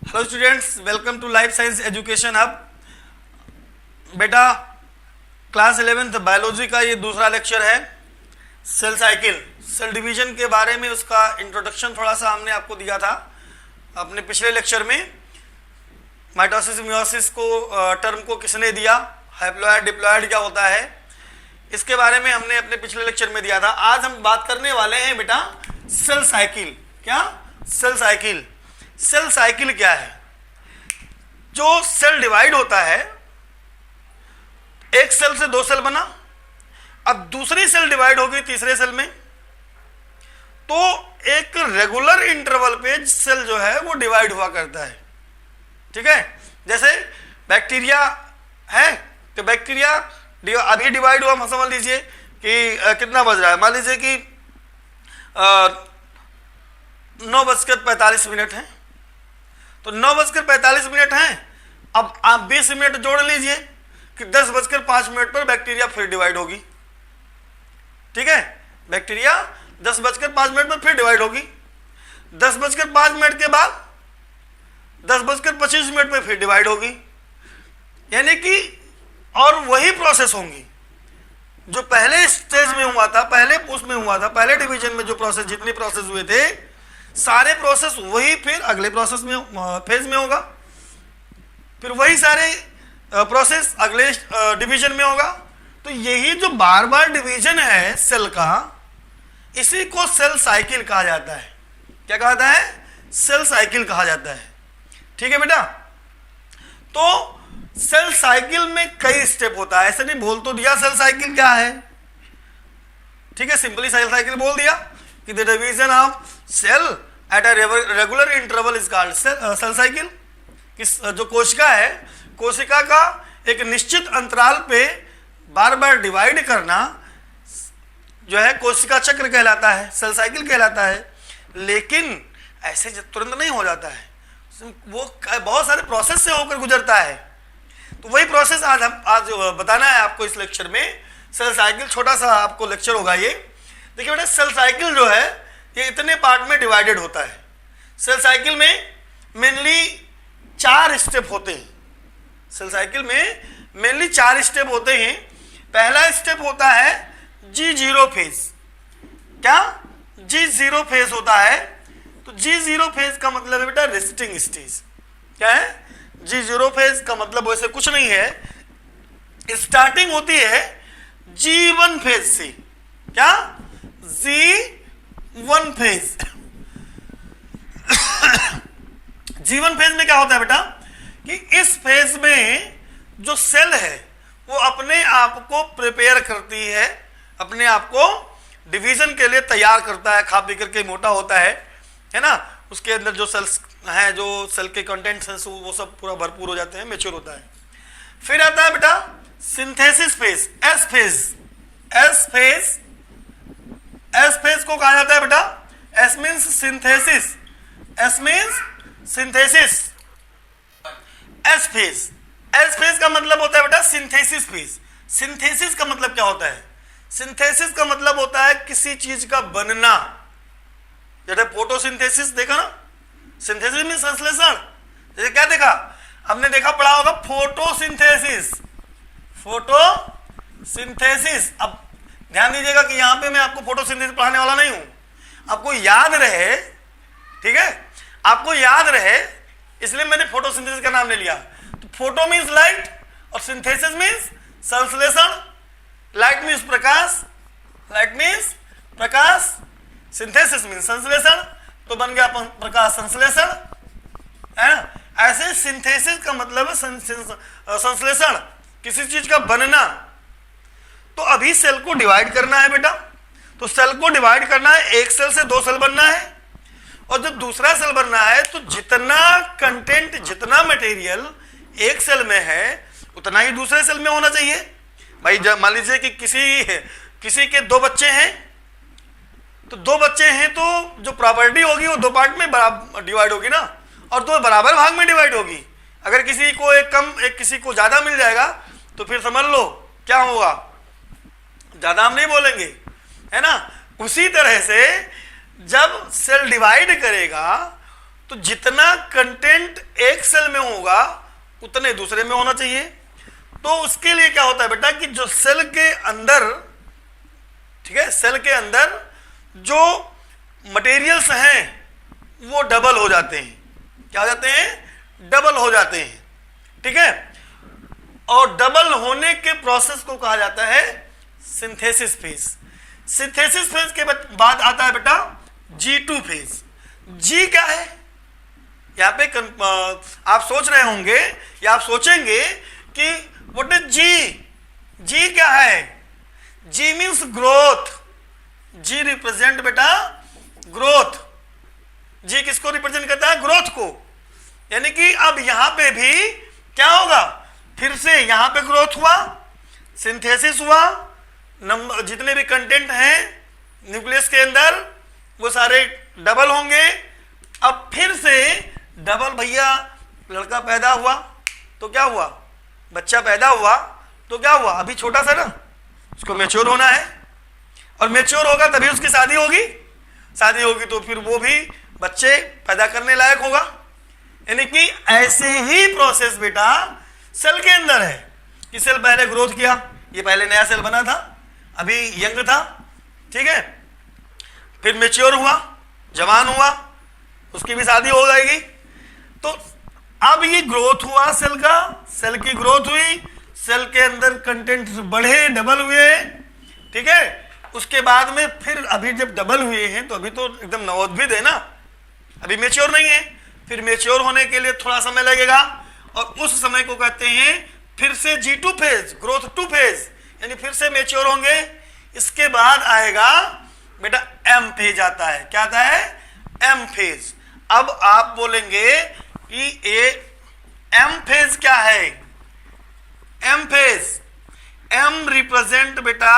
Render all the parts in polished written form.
Hello students, welcome to life science education hub. बेटा, class 11th biology का ये दूसरा लेक्चर है। सेल साइकिल, सेल डिवीजन के बारे में उसका इंट्रोडक्शन थोड़ा सा हमने आपको दिया था अपने पिछले लेक्चर में। माइटोसिस मियोसिस को टर्म को किसने दिया, हैप्लॉयड डिप्लॉयड क्या होता है, इसके बारे में हमने अपने पिछले लेक्चर में दिया था। आज हम बात करने वाले हैं बेटा सेल साइकिल। क्या सेल साइकिल? सेल साइकिल क्या है? जो सेल डिवाइड होता है, एक सेल से दो सेल बना, अब दूसरी सेल डिवाइड हो गई तीसरे सेल में, तो एक रेगुलर इंटरवल पे सेल जो है वो डिवाइड हुआ करता है। ठीक है, जैसे बैक्टीरिया है तो बैक्टीरिया अभी डिवाइड हुआ, समझ लीजिए कि कितना बज रहा है, मान लीजिए कि 9:45 है, तो 9:45 है। अब आप 20 मिनट जोड़ लीजिए कि 10:05 पर बैक्टीरिया फिर डिवाइड होगी। ठीक है, बैक्टीरिया 10:05 पर फिर डिवाइड होगी। 10:05 के बाद 10:25 पर फिर डिवाइड होगी, यानी कि और वही प्रोसेस होंगी जो पहले स्टेज में हुआ था, पहले उसमें हुआ था, पहले डिवीजन में जो प्रोसेस, जितने प्रोसेस हुए थे सारे प्रोसेस वही फिर अगले प्रोसेस में फेज में होगा, फिर वही सारे प्रोसेस अगले डिवीजन में होगा। तो यही जो बार बार डिवीजन है सेल का, इसी को सेल साइकिल कहा जाता है। क्या कहा जाता है? सेल साइकिल कहा जाता है। ठीक है बेटा, तो सेल साइकिल में कई स्टेप होता है। ऐसे नहीं बोल तो दिया सेल साइकिल क्या है, ठीक है, सिंपली सेल साइकिल बोल दिया कि the division of cell at a regular interval is called cell cycle. जो कोशिका है, कोशिका का एक निश्चित अंतराल पे बार बार डिवाइड करना जो है कोशिका चक्र कहलाता है, सेल साइकिल कहलाता है। लेकिन ऐसे तुरंत नहीं हो जाता है, वो बहुत सारे प्रोसेस से होकर गुजरता है। तो वही प्रोसेस आज बताना है आपको इस लेक्चर में। सेल साइकिल छोटा सा आपको लेक्चर होगा ये। देखिए बेटा, सेल साइकिल जो है ये इतने पार्ट में डिवाइडेड होता है। सेल साइकिल में मेनली 4 स्टेप होते हैं। सेल साइकिल में मेनली 4 स्टेप होते हैं। पहला स्टेप होता है G0 फेज। क्या G0 फेज होता है? तो G0 फेज का मतलब है बेटा रेस्टिंग स्टेज। क्या है G0 फेज का मतलब? वैसे कुछ नहीं है, स्टार्टिंग होती है G1 फेज से। क्या? G1 phase. G1 फेज में क्या होता है बेटा कि इस फेज में जो सेल है वो अपने आप को प्रिपेयर करती है, अपने आप को डिवीजन के लिए तैयार करता है। खा पी करके मोटा होता है ना, उसके अंदर जो सेल्स हैं, जो सेल के कंटेंट्स हैं वो सब पूरा भरपूर हो जाते हैं, मैच्योर होता है। फिर आता है बेटा synthesis phase, S phase. S phase को कहा जाता है बेटा, S means synthesis, S means synthesis. S phase का मतलब होता है बेटा सिंथेसिस फेज। सिंथेसिस का मतलब क्या होता है? सिंथेसिस का मतलब होता है किसी चीज का बनना। जैसे फोटोसिंथेसिस देखा ना, सिंथेसिस में संश्लेषण। जैसे क्या देखा हमने, देखा पढ़ा होगा फोटोसिंथेसिस, फोटोसिंथेसिस। अब ध्यान दीजिएगा कि यहां पे मैं आपको फोटोसिंथेसिस पढ़ाने वाला नहीं हूं, आपको याद रहे, ठीक है, आपको याद रहे इसलिए मैंने फोटोसिंथेसिस का नाम ले लिया। तो फोटो मीन्स लाइट और सिंथेसिस मीन्स संश्लेषण। लाइट मीन्स प्रकाश, सिंथेसिस मीन्स संश्लेषण, तो बन गया प्रकाश संश्लेषण, है ना। ऐसे सिंथेसिस का मतलब है संश्लेषण, किसी चीज का बनना। तो अभी सेल को डिवाइड करना है बेटा, तो सेल को डिवाइड करना है, एक सेल से 2 सेल बनना है, और जब दूसरा सेल बनना है तो जितना कंटेंट, जितना मटेरियल एक सेल में है उतना ही दूसरे सेल में होना चाहिए। भाई मान लीजिए कि किसी के 2 बच्चे हैं, तो 2 बच्चे हैं तो जो प्रॉपर्टी होगी वो 2 पार्ट में डिवाइड होगी ना, और 2 बराबर भाग में डिवाइड होगी। अगर किसी को एक कम, एक किसी को ज्यादा मिल जाएगा तो फिर समझ लो क्या होगा, ज्यादा हम नहीं बोलेंगे, है ना। उसी तरह से जब सेल डिवाइड करेगा तो जितना कंटेंट एक सेल में होगा उतने दूसरे में होना चाहिए। तो उसके लिए क्या होता है बेटा कि जो सेल के अंदर, ठीक है, सेल के अंदर जो मटेरियल्स हैं वो डबल हो जाते हैं। क्या हो जाते हैं? डबल हो जाते हैं, ठीक है। और डबल होने के प्रोसेस को कहा जाता है सिंथेसिस फेज। सिंथेसिस फेज के बाद आता है बेटा G2 फेज। जी क्या है? यहां पे आप सोच रहे होंगे या आप सोचेंगे कि व्हाट इज जी? जी क्या है? जी मीन्स ग्रोथ। जी रिप्रेजेंट बेटा ग्रोथ। जी किसको रिप्रेजेंट करता है? ग्रोथ को। यानी कि अब यहां पे भी क्या होगा? फिर से यहां पे ग्रोथ हुआ, सिंथेसिस हुआ, नंबर जितने भी कंटेंट हैं न्यूक्लियस के अंदर वो सारे डबल होंगे। अब फिर से डबल, भैया लड़का पैदा हुआ तो क्या हुआ? बच्चा पैदा हुआ तो क्या हुआ? अभी छोटा सा ना, उसको मैच्योर होना है और मैच्योर होगा तभी उसकी शादी होगी। शादी होगी तो फिर वो भी बच्चे पैदा करने लायक होगा। यानी कि ऐसे ही प्रोसेस बेटा सेल के अंदर है कि सेल पहले ग्रोथ किया, ये पहले नया सेल बना था, अभी यंग था, ठीक है, फिर मैच्योर हुआ, जवान हुआ, उसकी भी शादी हो जाएगी। तो अब ये ग्रोथ हुआ सेल का, सेल की ग्रोथ हुई, सेल के अंदर कंटेंट बढ़े, डबल हुए, ठीक है। उसके बाद में फिर अभी जब डबल हुए हैं तो अभी तो एकदम नवोद्भिद है ना, अभी मैच्योर नहीं है, फिर मैच्योर होने के लिए थोड़ा समय लगेगा और उस समय को कहते हैं फिर से G2 फेज, ग्रोथ 2 फेज, यानी फिर से मैच्योर होंगे। इसके बाद आएगा बेटा M फेज आता है। क्या आता है? M phase. अब आप बोलेंगे कि M फेज क्या है? M फेज, M रिप्रेजेंट बेटा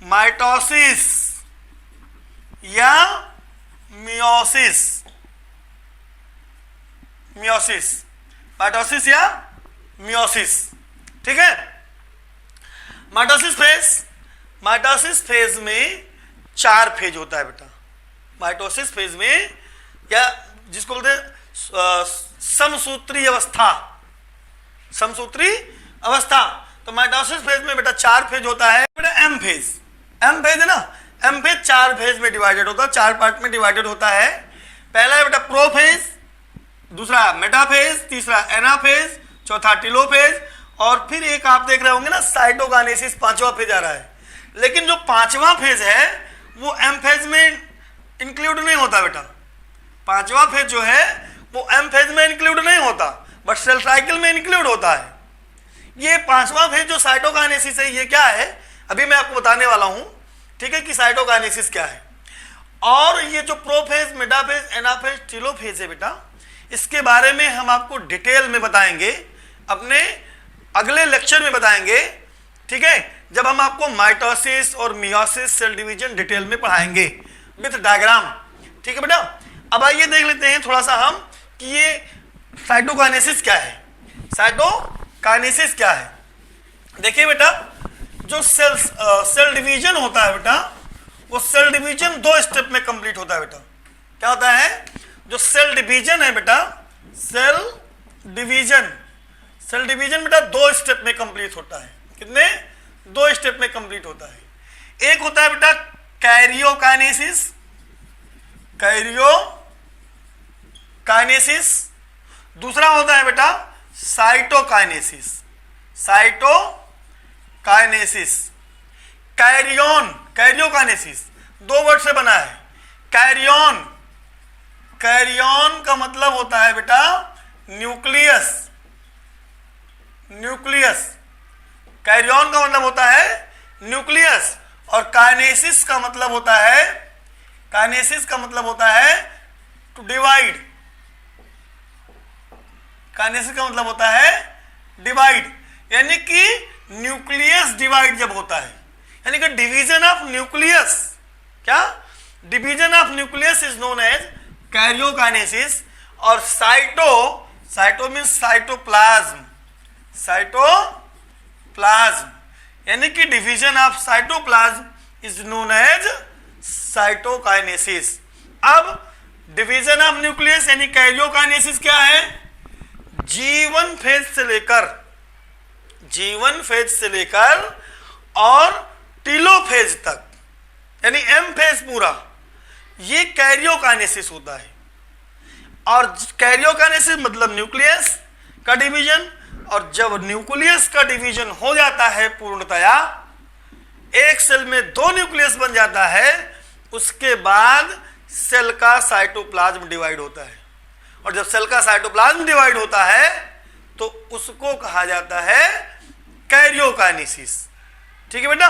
माइटोसिस या मियोसिस। मियोसिस, माइटोसिस या मियोसिस, ठीक है। माइटोसिस फेज, माइटोसिस फेज में 4 फेज होता है बेटा। माइटोसिस फेज में, या जिसको बोलते हैं समसूत्री अवस्था, समसूत्री अवस्था। तो माइटोसिस फेज में बेटा 4 फेज होता है बेटा। एम फेज, एम फेज है ना, एम फेज 4 फेज में डिवाइडेड होता है, 4 पार्ट में डिवाइडेड होता है। पहला है बेटा प्रोफेज, दूसरा मेटाफेज, तीसरा एनाफेज, चौथा टीलोफेज, और फिर एक आप देख रहे होंगे ना साइटोकाइनेसिस, 5वां फेज आ रहा है। लेकिन जो 5वां फेज है वो एम फेज में इंक्लूड नहीं होता बेटा। 5वां फेज जो है वो एम फेज में इंक्लूड नहीं होता, बट सेल साइकिल में इंक्लूड होता है। ये 5वां फेज जो साइटोकाइनेसिस है, ये क्या है अभी मैं आपको बताने वाला हूं, ठीक है, कि साइटोकाइनेसिस क्या है। और ये जो प्रोफेज, मेटाफेज, एनाफेज, टीलोफेज है बेटा, इसके बारे में हम आपको डिटेल में बताएंगे, अपने अगले लेक्चर में बताएंगे, ठीक है, जब हम आपको माइटोसिस और मियोसिस सेल डिवीजन डिटेल में पढ़ाएंगे विथ डायग्राम, ठीक है बेटा। अब आइए देख लेते हैं थोड़ा सा हम कि ये साइटोकाइनेसिस क्या है। साइटोकाइनेसिस क्या है? देखिए बेटा, जो सेल डिवीजन होता है बेटा, वो सेल डिवीजन 2 स्टेप में कंप्लीट होता है बेटा। क्या होता है? जो सेल डिवीजन है बेटा, सेल डिवीजन बेटा 2 स्टेप में कंप्लीट होता है। कितने? 2 स्टेप में कंप्लीट होता है। एक होता है बेटा कैरियोकाइनेसिस, दूसरा होता है बेटा साइटोकाइनेसिस। कैरियोकाइनेसिस 2 वर्ड से बना है। कैरियन का मतलब होता है बेटा न्यूक्लियस। कैरियन का मतलब होता है न्यूक्लियस, और काइनेसिस का मतलब होता है टू डिवाइड। काइनेसिस का मतलब होता है डिवाइड, यानी कि न्यूक्लियस डिवाइड जब होता है, यानी कि डिवीजन ऑफ न्यूक्लियस। क्या? Division of nucleus is known as karyokinesis. और साइटो मीन्स साइटोप्लाज्म, यानी कि division of cytoplasm is known as cytokinesis. अब डिवीजन ऑफ न्यूक्लियस यानी कैरियोकाइनेसिस क्या है? G1 फेज से लेकर और टेलोफेज तक यानी M फेज पूरा, ये कैरियोकाइनेसिस होता है। और कैरियोकाइनेसिस मतलब न्यूक्लियस का डिवीजन, और जब न्यूक्लियस का डिवीजन हो जाता है पूर्णतया, एक सेल में 2 न्यूक्लियस बन जाता है, उसके बाद सेल का साइटोप्लाज्म डिवाइड होता है। और जब सेल का साइटोप्लाज्म डिवाइड होता है तो उसको कहा जाता है कैरियोकाइनेसिस। ठीक है बेटा।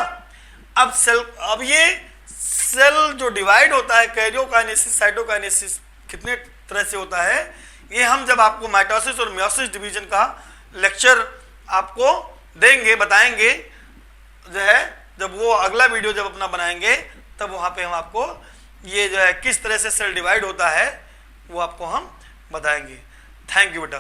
अब ये सेल जो डिवाइड होता है, कैरियोकाइनेसिस साइटोकाइनेसिस कितने तरह से होता है, ये हम जब आपको माइटोसिस और मियोसिस डिवीजन का लेक्चर आपको देंगे, बताएंगे जो है, जब वो अगला वीडियो जब अपना बनाएंगे तब वहां पे हम आपको ये जो है किस तरह से सेल डिवाइड होता है वो आपको हम बताएंगे। थैंक यू बेटा।